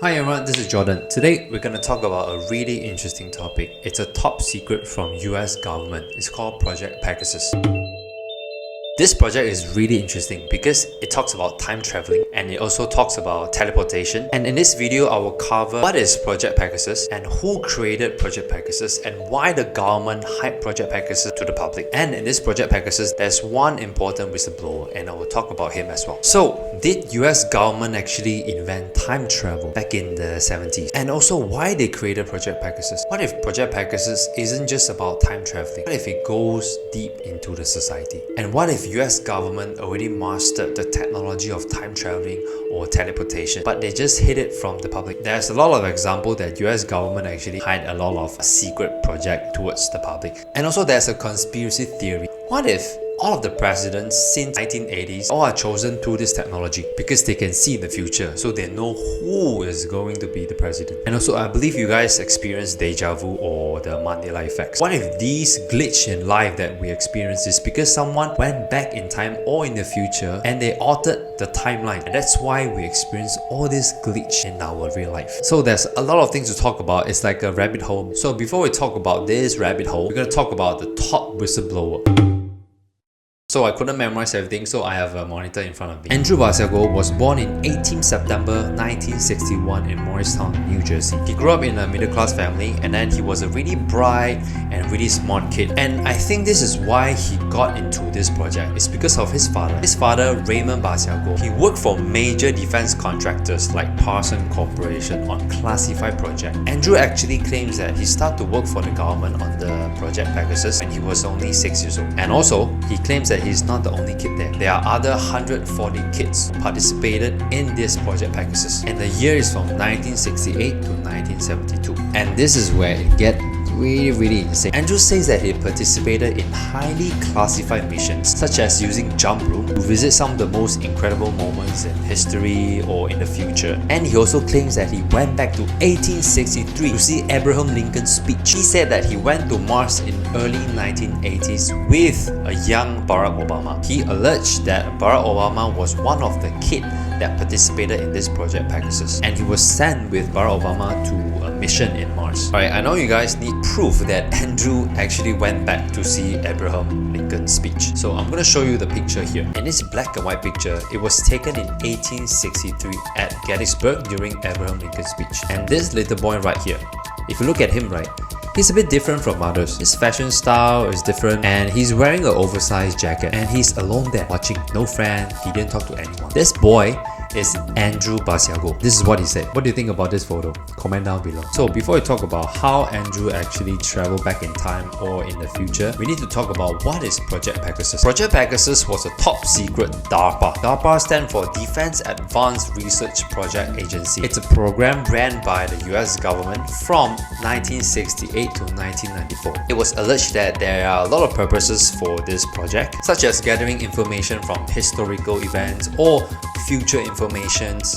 Hi everyone, this is Jordan. Today we're going to talk about a really interesting topic. It's a top secret from US government. It's called Project Pegasus. This project is really interesting because it talks about time traveling and it also talks about teleportation. And in this video, I will cover what is Project Pegasus and who created Project Pegasus and why the government hyped Project Pegasus to the public. And in this Project Pegasus, there's one important whistleblower and I will talk about him as well. So, did US government actually invent time travel back in the 70s? And also why they created Project Pegasus? What if Project Pegasus isn't just about time traveling? What if it goes deep into the society? And what if US government already mastered the technology of time traveling or teleportation, but they just hid it from the public? There's a lot of examples that US government actually hide a lot of secret project towards the public. And also there's a conspiracy theory. What if all of the presidents since 1980s all are chosen through this technology because they can see the future, so they know who is going to be the president? And also, I believe you guys experienced deja vu or the Mandela Effect. What if these glitch in life that we experience is because someone went back in time or in the future and they altered the timeline, and that's why we experience all this glitch in our real life? So there's a lot of things to talk about. It's like a rabbit hole. So before we talk about this rabbit hole, we're going to talk about the top whistleblower. So I couldn't memorize everything, so I have a monitor in front of me. Andrew Basiago was born in 18 September 1961 in Morristown, New Jersey. He grew up in a middle-class family and then he was a really bright and really smart kid. And I think this is why he got into this project. It's because of his father. His father, Raymond Basiago, he worked for major defense contractors like Parsons Corporation on classified projects. Andrew actually claims that he started to work for the government on the Project Pegasus when he was only 6 years old. And also, he claims that he's not the only kid there. There are other 140 kids who participated in this Project Pegasus. And the year is from 1968 to 1972. And this is where it gets really insane. Andrew says that he participated in highly classified missions such as using jump room to visit some of the most incredible moments in history or in the future. And he also claims that he went back to 1863 to see Abraham Lincoln's speech. He said that he went to Mars in early 1980s with a young Barack Obama. He alleged that Barack Obama was one of the kids that participated in this Project Pegasus, and he was sent with Barack Obama to a mission in Mars. Alright, I know you guys need proof that Andrew actually went back to see Abraham Lincoln's speech. So I'm going to show you the picture here. In this black and white picture, it was taken in 1863 at Gettysburg during Abraham Lincoln's speech. And this little boy right here, if you look at him, right, he's a bit different from others. His fashion style is different and he's wearing an oversized jacket and he's alone there watching, no friend, he didn't talk to anyone. This boy is Andrew Basiago. This is what he said. What do you think about this photo? Comment down below. So before we talk about how Andrew actually traveled back in time or in the future, we need to talk about what is Project Pegasus. Project Pegasus was a top secret DARPA. DARPA stands for Defense Advanced Research Project Agency. It's a program ran by the US government from 1968 to 1994. It was alleged that there are a lot of purposes for this project, such as gathering information from historical events or future information.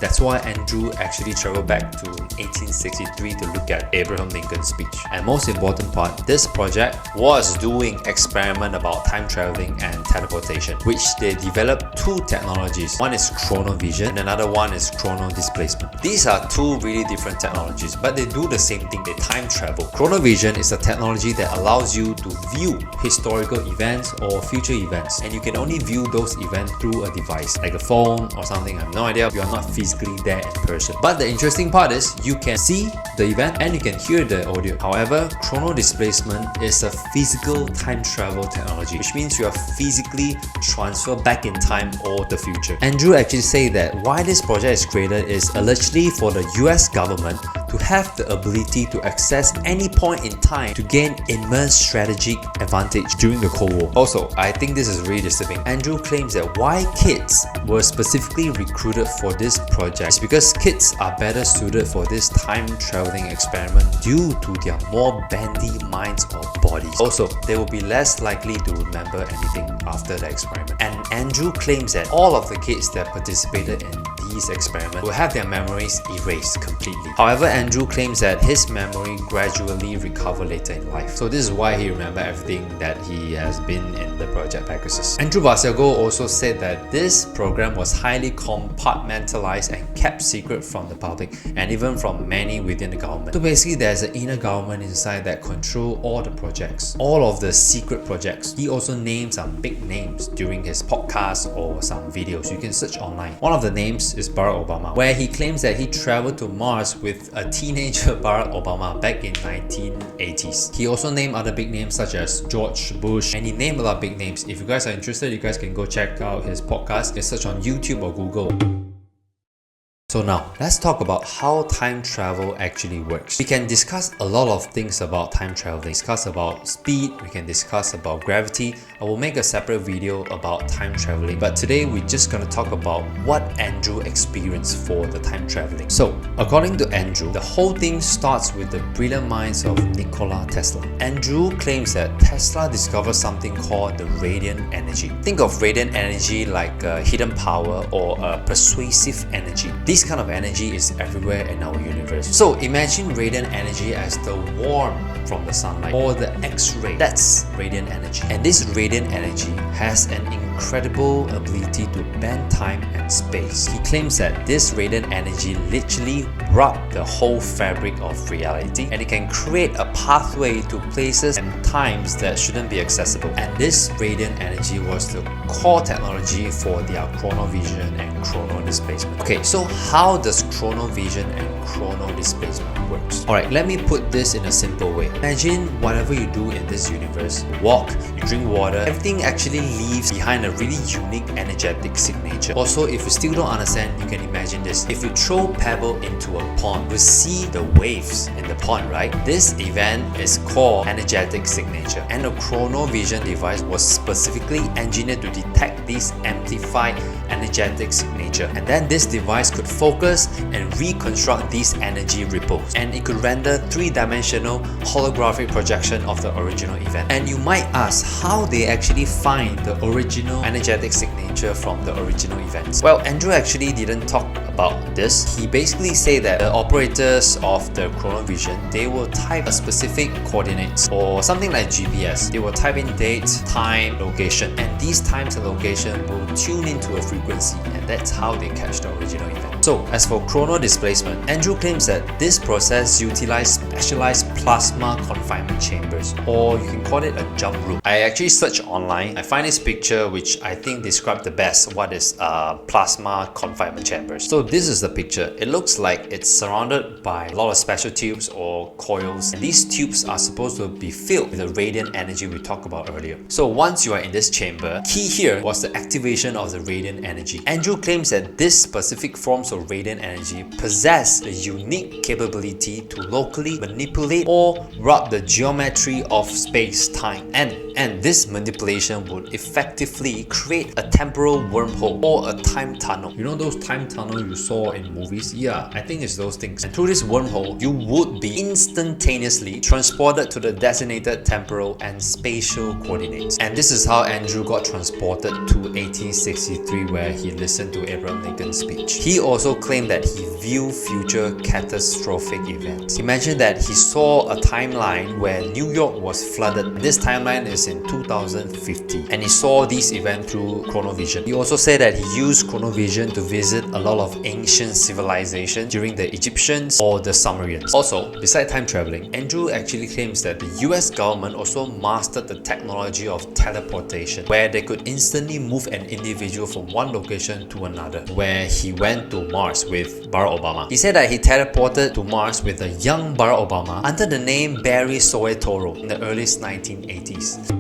That's why Andrew actually traveled back to 1863 to look at Abraham Lincoln's speech. And most important part, this project was doing experiment about time traveling and teleportation, which they developed two technologies. One is Chronovision and another one is Chrono Displacement. These are two really different technologies, but they do the same thing. They time travel. Chronovision is a technology that allows you to view historical events or future events, and you can only view those events through a device like a phone or something. I have no idea. You are not physically there in person. But the interesting part is you can see the event and you can hear the audio. However, Chrono Displacement is a physical time travel technology, which means you are physically transferred back in time or the future. Andrew actually said that why this project is created is allegedly for the US government to have the ability to access any point in time to gain immense strategic advantage during the Cold War. Also, I think this is really disturbing. Andrew claims that why kids were specifically recruited for this project is because kids are better suited for this time traveling experiment due to their more bendy minds or bodies. Also, they will be less likely to remember anything after the experiment. And Andrew claims that all of the kids that participated in these experiments will have their memories erased completely. However, Andrew claims that his memory gradually recovered later in life. So this is why he remembers everything that he has been in the Project Pegasus. Andrew Basiago also said that this program was highly compartmentalized and kept secret from the public and even from many within the government. So basically there's an inner government inside that control all the projects, all of the secret projects. He also named some big names during his podcast or some videos you can search online. One of the names is Barack Obama, where he claims that he traveled to Mars with a teenager Barack Obama back in 1980s. He also named other big names such as George Bush, and he named a lot of big names. If you guys are interested, you guys can go check out his podcast. You can search on YouTube or Google. So now, let's talk about how time travel actually works. We can discuss a lot of things about time traveling. Discuss about speed, we can discuss about gravity. I will make a separate video about time traveling, but today we're just gonna talk about what Andrew experienced for the time traveling. So, according to Andrew, the whole thing starts with the brilliant minds of Nikola Tesla. Andrew claims that Tesla discovered something called the radiant energy. Think of radiant energy like a hidden power or a persuasive energy. This kind of energy is everywhere in our universe. So imagine radiant energy as the warmth from the sunlight or the X-ray. That's radiant energy. And this radiant energy has an incredible ability to bend time and space. He claims that this radiant energy literally wraps the whole fabric of reality, and it can create a pathway to places and times that shouldn't be accessible. And this radiant energy was the core technology for their Chronovision and Chrono Displacement. Okay, so how does Chronovision and Chrono Displacement works? Alright, let me put this in a simple way. Imagine whatever you do in this universe, you walk, you drink water, everything actually leaves behind a really unique energetic signature. Also, if you still don't understand, you can imagine this. If you throw pebble into a pond, you see the waves in the pond, right? This event is called energetic signature, and the Chronovision device was specifically engineered to detect this amplified energetic signature, and then this device could focus and reconstruct these energy ripples, and it could render three-dimensional holographic projection of the original event. And you might ask how they actually find the original energetic signature from the original events. Well, Andrew actually didn't talk about this. He basically said that the operators of the Chronovision, they will type a specific coordinates or something like GPS. They will type in date, time, location, and these times and location will tune into a frequency, and that's how they catch the original event. So as for Chrono Displacement, Andrew claims that this process utilizes specialized plasma confinement chambers, or you can call it a jump room. I actually searched online. I find this picture which I think describes the best what is plasma confinement chambers. So this is the picture. It looks like it's surrounded by a lot of special tubes or coils, and these tubes are supposed to be filled with the radiant energy we talked about earlier. So once you are in this chamber, key here was the activation of the radiant energy. Andrew claims that this specific forms of radiant energy possess a unique capability to locally manipulate or rub the geometry of space-time, and this manipulation would effectively create a temporal wormhole or a time tunnel. You know those time tunnels you saw in movies? Yeah, I think it's those things. And through this wormhole, you would be instantaneously transported to the designated temporal and spatial coordinates. And this is how Andrew got transported to 1863, where he listened to Abraham Lincoln's speech. He also claimed that he viewed future catastrophic events. Imagine that he saw a timeline where New York was flooded. This timeline is in 2050, and he saw this event through Chronovision. He also said that he used Chronovision to visit a lot of ancient civilizations during the Egyptians or the Sumerians. Also, besides time traveling, Andrew actually claims that the US government also mastered the technology of teleportation, where they could instantly move an individual from one location to another, where he went to Mars with Barack Obama. He said that he teleported to Mars with a young Barack Obama under the name Barry Soetoro in the early 1980s.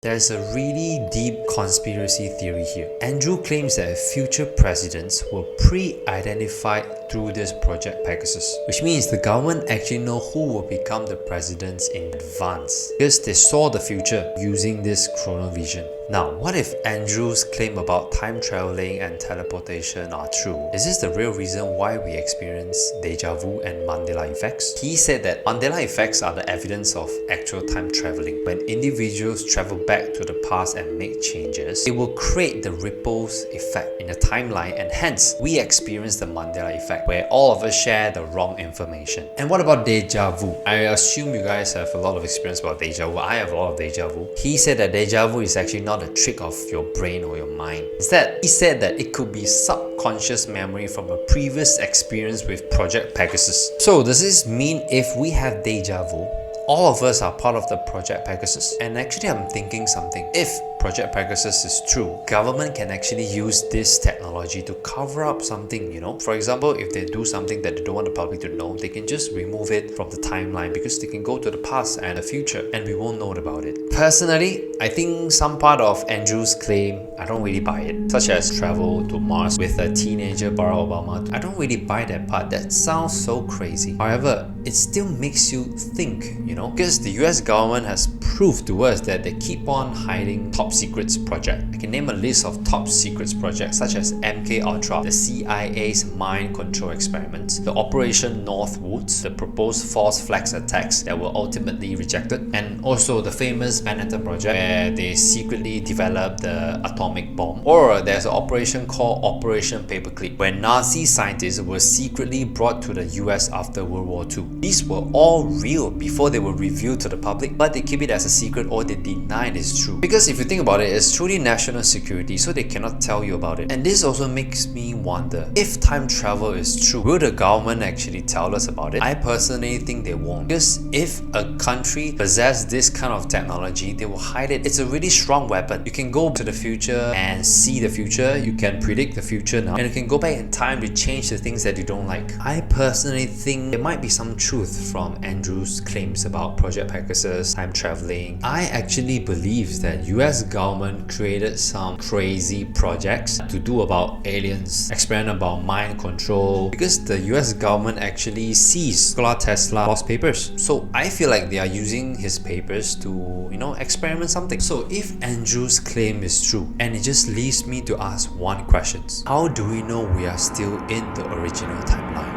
There's a really deep conspiracy theory here. Andrew claims that future presidents were pre-identified through this Project Pegasus, which means the government actually know who will become the presidents in advance because they saw the future using this Chronovision. Now, what if Andrew's claim about time traveling and teleportation are true? Is this the real reason why we experience deja vu and Mandela effects? He said that Mandela effects are the evidence of actual time traveling. When individuals travel back to the past and make changes, it will create the ripples effect in the timeline, and hence we experience the Mandela effect where all of us share the wrong information. And what about deja vu? I assume you guys have a lot of experience about deja vu. I have a lot of deja vu. He said that deja vu is actually not a trick of your brain or your mind. Instead, he said that it could be subconscious memory from a previous experience with Project Pegasus. So does this mean if we have deja vu, all of us are part of the Project Pegasus? And actually I'm thinking something. If Project Pegasus is true, government can actually use this technology to cover up something, you know. For example, if they do something that they don't want the public to know, they can just remove it from the timeline because they can go to the past and the future and we won't know about it. Personally, I think some part of Andrew's claim, I don't really buy it, such as travel to Mars with a teenager Barack Obama. I don't really buy that part. That sounds so crazy. However, it still makes you think, you know, because the US government has proved to us that they keep on hiding top secrets project. I can name a list of top secrets projects such as MK Ultra, the CIA's mind control experiments, the Operation Northwoods, the proposed false flags attacks that were ultimately rejected, and also the famous Manhattan Project where they secretly developed the atomic bomb. Or there's an operation called Operation Paperclip where Nazi scientists were secretly brought to the US after World War II. These were all real before they were revealed to the public, but they keep it as a secret or they deny it is true. Because if you think about it, it's truly national security, so they cannot tell you about it. And this also makes me wonder, if time travel is true, will the government actually tell us about it? I personally think they won't, because if a country possesses this kind of technology, they will hide it. It's a really strong weapon. You can go to the future and see the future, you can predict the future now, and you can go back in time to change the things that you don't like. I personally think there might be some truth from Andrew's claims about Project Pegasus, time traveling. I actually believe that US government created some crazy projects to do about aliens, experiment about mind control, because the US government actually seized Nikola Tesla lost papers. So I feel like they are using his papers to, you know, experiment something. So if Andrew's claim is true, and it just leaves me to ask one question: how do we know we are still in the original timeline?